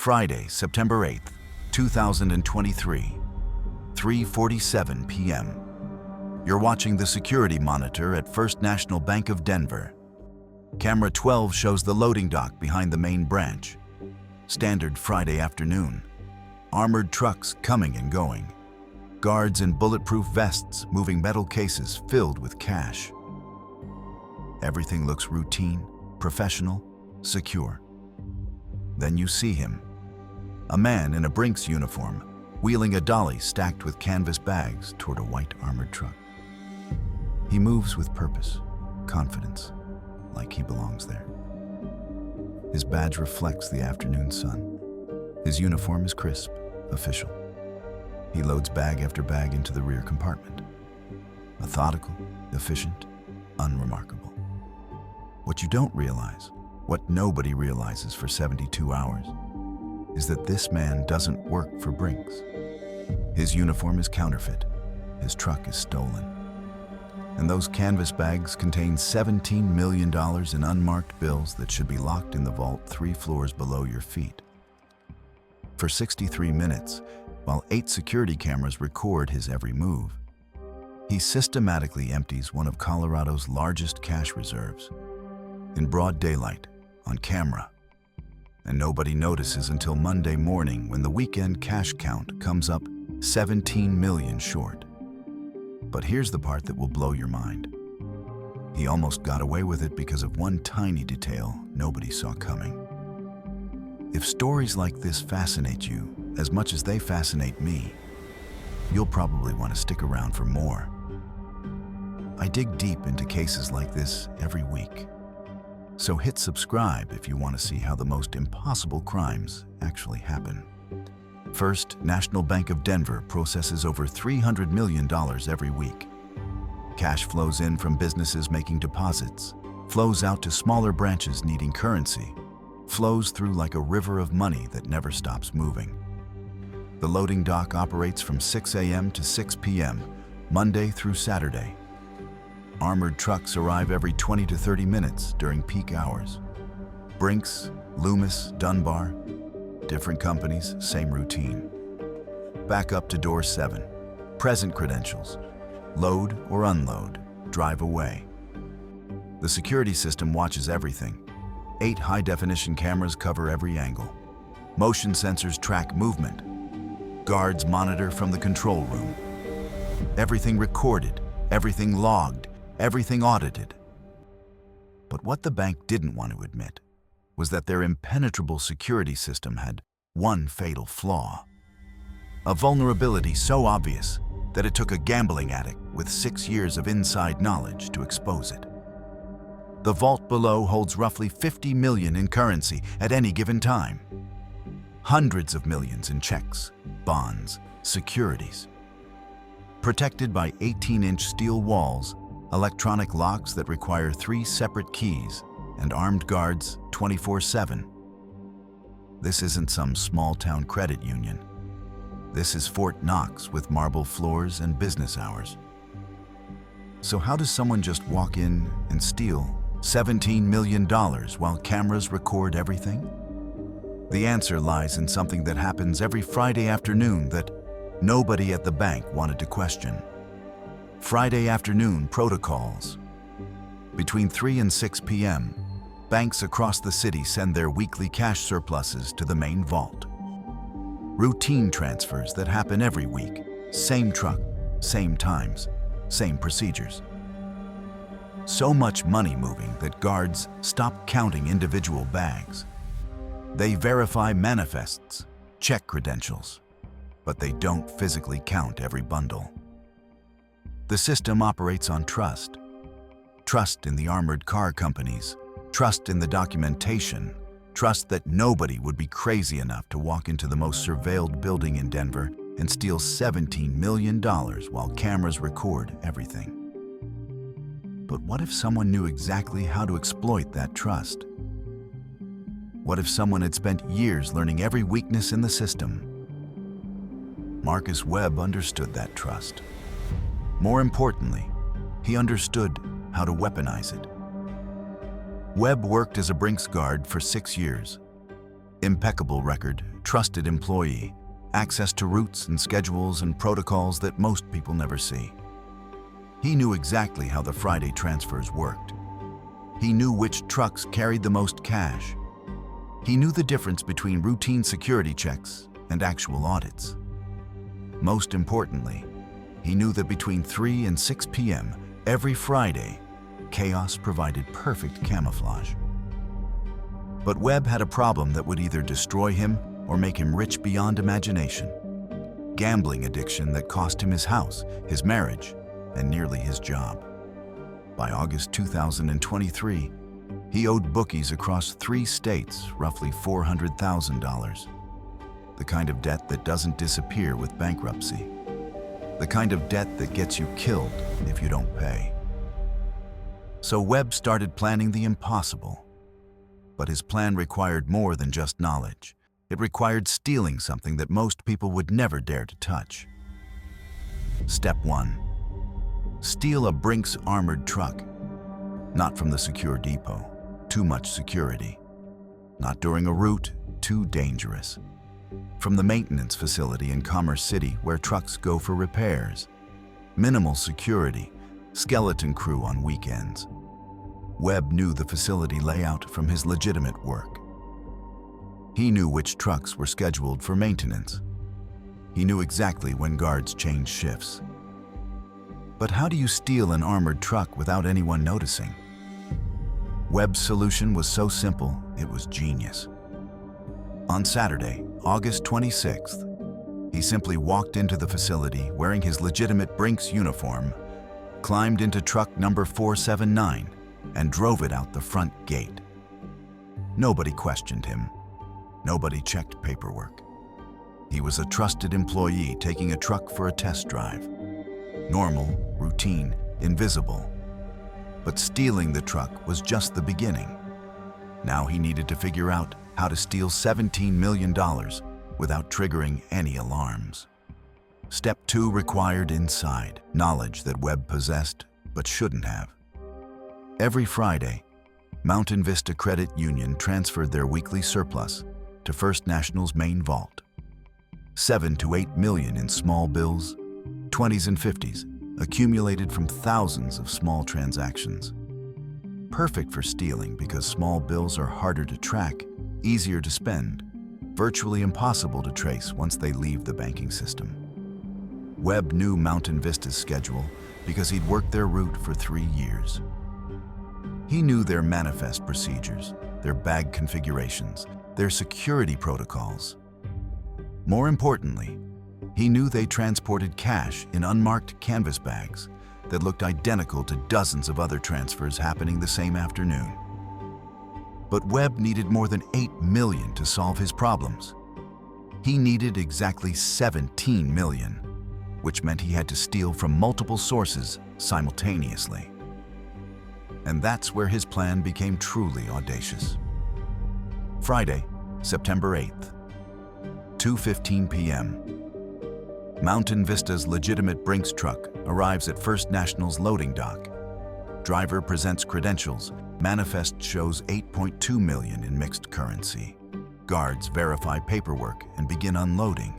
Friday, September 8th, 2023, 3:47 p.m. You're watching the security monitor at First National Bank of Denver. Camera 12 shows the loading dock behind the main branch. Standard Friday afternoon. Armored trucks coming and going. Guards in bulletproof vests moving metal cases filled with cash. Everything looks routine, professional, secure. Then you see him. A man in a Brinks uniform, wheeling a dolly stacked with canvas bags toward a white armored truck. He moves with purpose, confidence, like he belongs there. His badge reflects the afternoon sun. His uniform is crisp, official. He loads bag after bag into the rear compartment. Methodical, efficient, unremarkable. What you don't realize, what nobody realizes for 72 hours, is that this man doesn't work for Brinks. His uniform is counterfeit. His truck is stolen. And those canvas bags contain $17 million in unmarked bills that should be locked in the vault 3 floors below your feet. For 63 minutes, while 8 security cameras record his every move, he systematically empties one of Colorado's largest cash reserves, in broad daylight, on camera. And nobody notices until Monday morning when the weekend cash count comes up 17 million short. But here's the part that will blow your mind. He almost got away with it because of one tiny detail nobody saw coming. If stories like this fascinate you as much as they fascinate me, you'll probably want to stick around for more. I dig deep into cases like this every week. So hit subscribe if you want to see how the most impossible crimes actually happen. First National Bank of Denver processes over $300 million every week. Cash flows in from businesses making deposits, flows out to smaller branches needing currency, flows through like a river of money that never stops moving. The loading dock operates from 6 a.m. to 6 p.m., Monday through Saturday. Armored trucks arrive every 20 to 30 minutes during peak hours. Brinks, Loomis, Dunbar, different companies, same routine. Back up to door 7. Present credentials. Load or unload. Drive away. The security system watches everything. 8 high-definition cameras cover every angle. Motion sensors track movement. Guards monitor from the control room. Everything recorded, everything logged, everything audited. But what the bank didn't want to admit was that their impenetrable security system had one fatal flaw. A vulnerability so obvious that it took a gambling addict with 6 years of inside knowledge to expose it. The vault below holds roughly $50 million in currency at any given time. Hundreds of millions in checks, bonds, securities. Protected by 18-inch steel walls, electronic locks that require 3 separate keys, and armed guards 24/7. This isn't some small-town credit union. This is Fort Knox with marble floors and business hours. So how does someone just walk in and steal $17 million while cameras record everything? The answer lies in something that happens every Friday afternoon that nobody at the bank wanted to question. Friday afternoon protocols. Between 3 and 6 p.m., banks across the city send their weekly cash surpluses to the main vault. Routine transfers that happen every week. Same truck, same times, same procedures. So much money moving that guards stop counting individual bags. They verify manifests, check credentials, but they don't physically count every bundle. The system operates on trust. Trust in the armored car companies, trust in the documentation, trust that nobody would be crazy enough to walk into the most surveilled building in Denver and steal $17 million while cameras record everything. But what if someone knew exactly how to exploit that trust? What if someone had spent years learning every weakness in the system? Marcus Webb understood that trust. More importantly, he understood how to weaponize it. Webb worked as a Brinks guard for 6 years. Impeccable record, trusted employee, access to routes and schedules and protocols that most people never see. He knew exactly how the Friday transfers worked. He knew which trucks carried the most cash. He knew the difference between routine security checks and actual audits. Most importantly, he knew that between 3 and 6 p.m. every Friday, chaos provided perfect camouflage. But Webb had a problem that would either destroy him or make him rich beyond imagination. Gambling addiction that cost him his house, his marriage, and nearly his job. By August 2023, he owed bookies across 3 states roughly $400,000. The kind of debt that doesn't disappear with bankruptcy. The kind of debt that gets you killed if you don't pay. So Webb started planning the impossible. But his plan required more than just knowledge. It required stealing something that most people would never dare to touch. Step 1. Steal a Brinks armored truck. Not from the secure depot. Too much security. Not during a route. Too dangerous. From the maintenance facility in Commerce City where trucks go for repairs. Minimal security. Skeleton crew on weekends. Webb knew the facility layout from his legitimate work. He knew which trucks were scheduled for maintenance. He knew exactly when guards changed shifts. But how do you steal an armored truck without anyone noticing? Webb's solution was so simple, it was genius. On Saturday, August 26th, he simply walked into the facility wearing his legitimate Brinks uniform, climbed into truck number 479, and drove it out the front gate. Nobody questioned him. Nobody checked paperwork. He was a trusted employee taking a truck for a test drive. Normal, routine, invisible. But stealing the truck was just the beginning. Now he needed to figure out how to steal $17 million without triggering any alarms. Step 2 required inside knowledge that Webb possessed but shouldn't have. Every Friday, Mountain Vista Credit Union transferred their weekly surplus to First National's main vault. 7 to 8 million in small bills, 20s and 50s, accumulated from thousands of small transactions. Perfect for stealing because small bills are harder to track, easier to spend, virtually impossible to trace once they leave the banking system. Webb knew Mountain Vista's schedule because he'd worked their route for 3 years. He knew their manifest procedures, their bag configurations, their security protocols. More importantly, he knew they transported cash in unmarked canvas bags that looked identical to dozens of other transfers happening the same afternoon. But Webb needed more than 8 million to solve his problems. He needed exactly 17 million, which meant he had to steal from multiple sources simultaneously. And that's where his plan became truly audacious. Friday, September 8th, 2:15 p.m. Mountain Vista's legitimate Brinks truck arrives at First National's loading dock. Driver presents credentials. Manifest shows 8.2 million in mixed currency. Guards verify paperwork and begin unloading.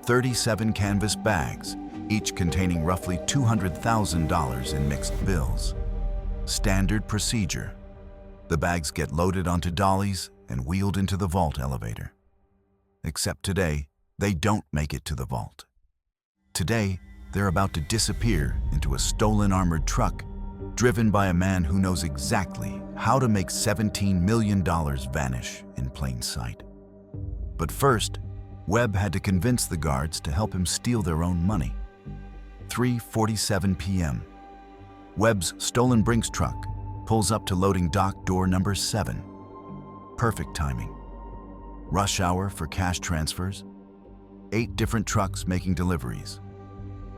37 canvas bags, each containing roughly $200,000 in mixed bills. Standard procedure. The bags get loaded onto dollies and wheeled into the vault elevator. Except today, they don't make it to the vault. Today, they're about to disappear into a stolen armored truck driven by a man who knows exactly how to make $17 million vanish in plain sight. But first, Webb had to convince the guards to help him steal their own money. 3:47 p.m. Webb's stolen Brinks truck pulls up to loading dock door number 7. Perfect timing. Rush hour for cash transfers. 8 different trucks making deliveries.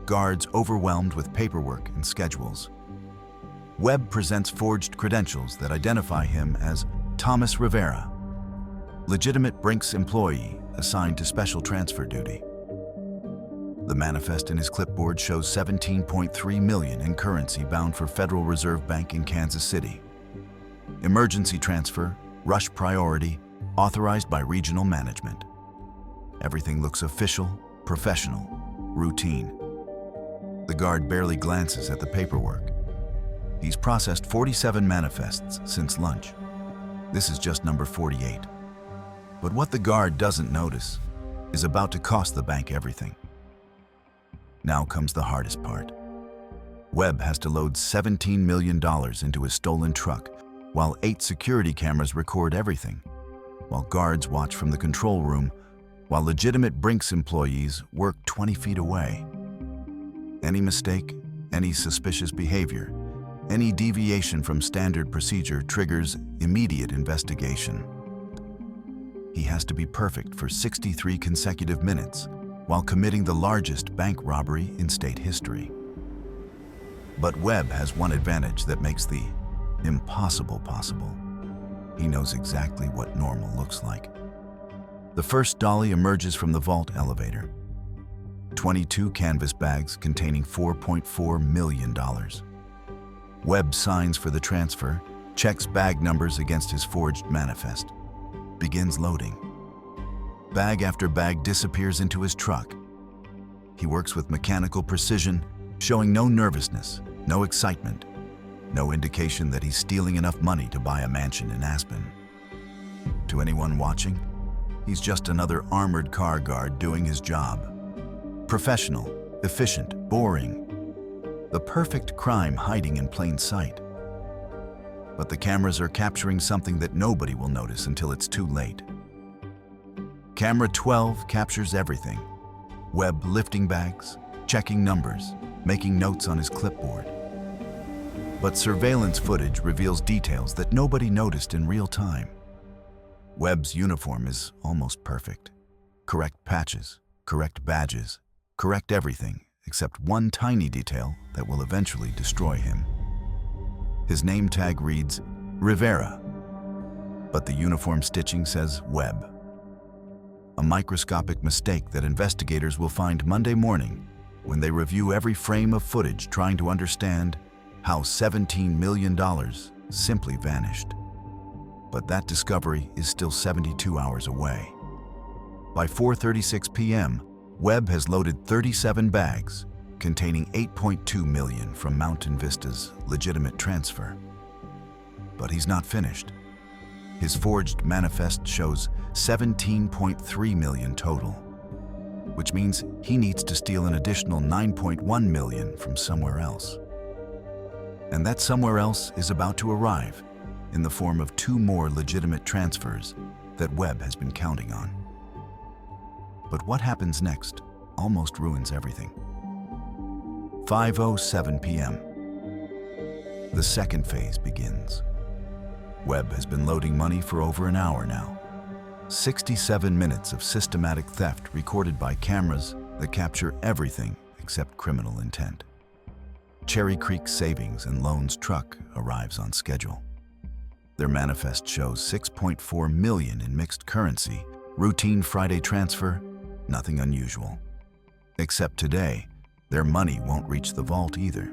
Guards overwhelmed with paperwork and schedules. Webb presents forged credentials that identify him as Thomas Rivera, legitimate Brinks employee assigned to special transfer duty. The manifest in his clipboard shows 17.3 million in currency bound for Federal Reserve Bank in Kansas City. Emergency transfer, rush priority, authorized by regional management. Everything looks official, professional, routine. The guard barely glances at the paperwork. He's processed 47 manifests since lunch. This is just number 48. But what the guard doesn't notice is about to cost the bank everything. Now comes the hardest part. Webb has to load $17 million into his stolen truck, while 8 security cameras record everything, while guards watch from the control room, while legitimate Brinks employees work 20 feet away. Any mistake, any suspicious behavior, any deviation from standard procedure triggers immediate investigation. He has to be perfect for 63 consecutive minutes while committing the largest bank robbery in state history. But Webb has one advantage that makes the impossible possible. He knows exactly what normal looks like. The first dolly emerges from the vault elevator. 22 canvas bags containing $4.4 million. Webb signs for the transfer, checks bag numbers against his forged manifest, begins loading. Bag after bag disappears into his truck. He works with mechanical precision, showing no nervousness, no excitement, no indication that he's stealing enough money to buy a mansion in Aspen. To anyone watching, he's just another armored car guard doing his job. Professional, efficient, boring. The perfect crime hiding in plain sight. But the cameras are capturing something that nobody will notice until it's too late. Camera 12 captures everything. Webb lifting bags, checking numbers, making notes on his clipboard. But surveillance footage reveals details that nobody noticed in real time. Webb's uniform is almost perfect. Correct patches, correct badges, correct everything except one tiny detail that will eventually destroy him. His name tag reads Rivera, but the uniform stitching says Webb. A microscopic mistake that investigators will find Monday morning when they review every frame of footage trying to understand how $17 million simply vanished. But that discovery is still 72 hours away. By 4:36 p.m., Webb has loaded 37 bags containing $8.2 million from Mountain Vista's legitimate transfer. But he's not finished. His forged manifest shows $17.3 million total, which means he needs to steal an additional $9.1 million from somewhere else. And that somewhere else is about to arrive in the form of 2 more legitimate transfers that Webb has been counting on. But what happens next almost ruins everything. 5:07 p.m. The second phase begins. Webb has been loading money for over an hour now. 67 minutes of systematic theft recorded by cameras that capture everything except criminal intent. Cherry Creek Savings and Loans truck arrives on schedule. Their manifest shows $6.4 million in mixed currency, routine Friday transfer, nothing unusual. Except today, their money won't reach the vault either.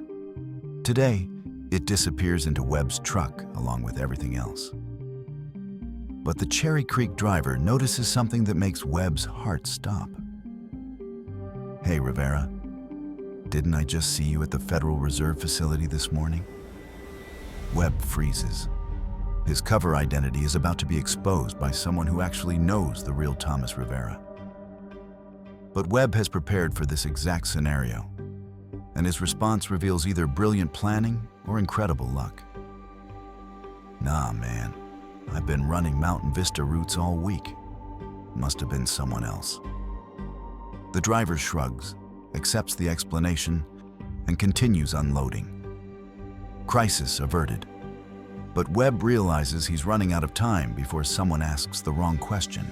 Today, it disappears into Webb's truck along with everything else. But the Cherry Creek driver notices something that makes Webb's heart stop. Hey, Rivera, didn't I just see you at the Federal Reserve facility this morning? Webb freezes. His cover identity is about to be exposed by someone who actually knows the real Thomas Rivera. But Webb has prepared for this exact scenario, and his response reveals either brilliant planning or incredible luck. Nah, man, I've been running Mountain Vista routes all week. Must have been someone else. The driver shrugs, accepts the explanation, and continues unloading. Crisis averted. But Webb realizes he's running out of time before someone asks the wrong question.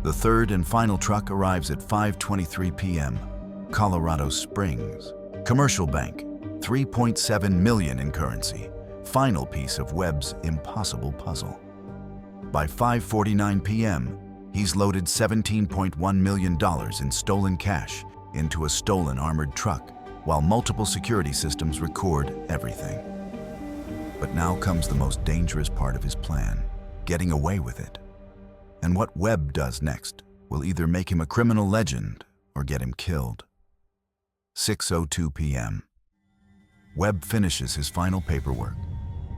The third and final truck arrives at 5:23 p.m., Colorado Springs. Commercial Bank, $3.7 million in currency. Final piece of Webb's impossible puzzle. By 5:49 p.m., he's loaded $17.1 million in stolen cash into a stolen armored truck, while multiple security systems record everything. But now comes the most dangerous part of his plan, getting away with it. And what Webb does next will either make him a criminal legend or get him killed. 6:02 p.m. Webb finishes his final paperwork,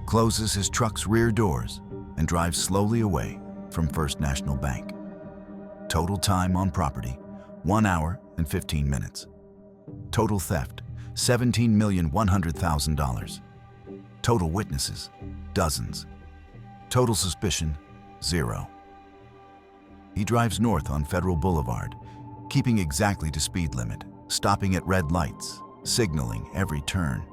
closes his truck's rear doors, and drives slowly away from First National Bank. Total time on property, 1 hour and 15 minutes. Total theft, $17,100,000. Total witnesses, dozens. Total suspicion, 0. He drives north on Federal Boulevard, keeping exactly to speed limit, stopping at red lights, signaling every turn.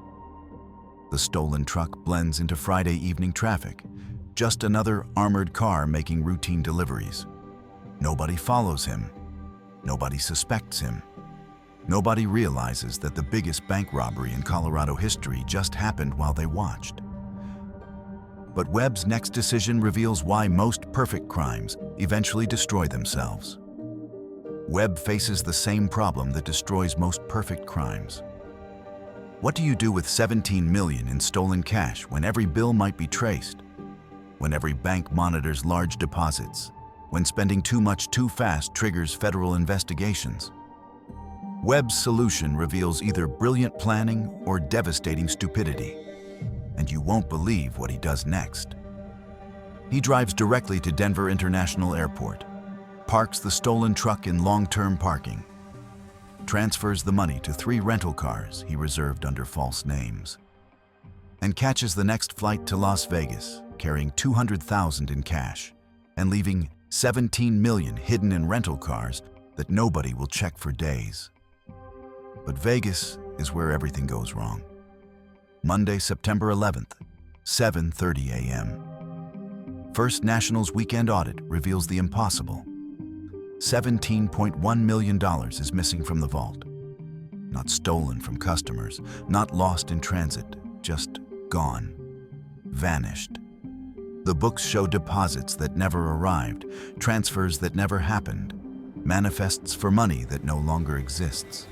The stolen truck blends into Friday evening traffic, just another armored car making routine deliveries. Nobody follows him. Nobody suspects him. Nobody realizes that the biggest bank robbery in Colorado history just happened while they watched. But Webb's next decision reveals why most perfect crimes eventually destroy themselves. Webb faces the same problem that destroys most perfect crimes. What do you do with $17 million in stolen cash when every bill might be traced? When every bank monitors large deposits? When spending too much too fast triggers federal investigations? Webb's solution reveals either brilliant planning or devastating stupidity. And you won't believe what he does next. He drives directly to Denver International Airport, parks the stolen truck in long-term parking, transfers the money to 3 rental cars he reserved under false names, and catches the next flight to Las Vegas, carrying $200,000 in cash and leaving $17 million hidden in rental cars that nobody will check for days. But Vegas is where everything goes wrong. Monday, September 11th, 7:30 a.m. First National's weekend audit reveals the impossible. $17.1 million is missing from the vault. Not stolen from customers, not lost in transit, just gone, vanished. The books show deposits that never arrived, transfers that never happened, manifests for money that no longer exists.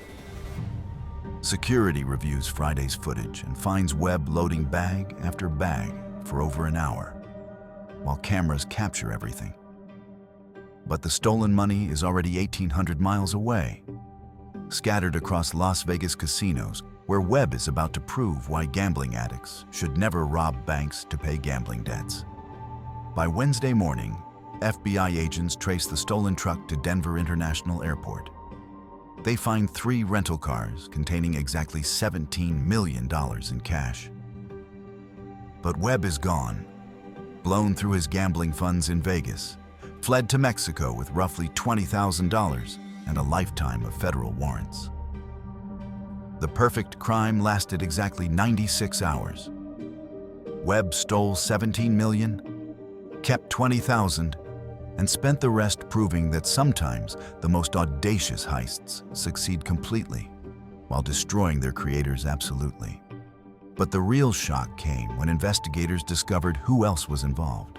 Security reviews Friday's footage and finds Webb loading bag after bag for over an hour, while cameras capture everything. But the stolen money is already 1,800 miles away, scattered across Las Vegas casinos, where Webb is about to prove why gambling addicts should never rob banks to pay gambling debts. By Wednesday morning, FBI agents trace the stolen truck to Denver International Airport. They find 3 rental cars containing exactly $17 million in cash. But Webb is gone, blown through his gambling funds in Vegas, fled to Mexico with roughly $20,000 and a lifetime of federal warrants. The perfect crime lasted exactly 96 hours. Webb stole $17 million, kept $20,000, and spent the rest proving that sometimes the most audacious heists succeed completely, while destroying their creators absolutely. But the real shock came when investigators discovered who else was involved.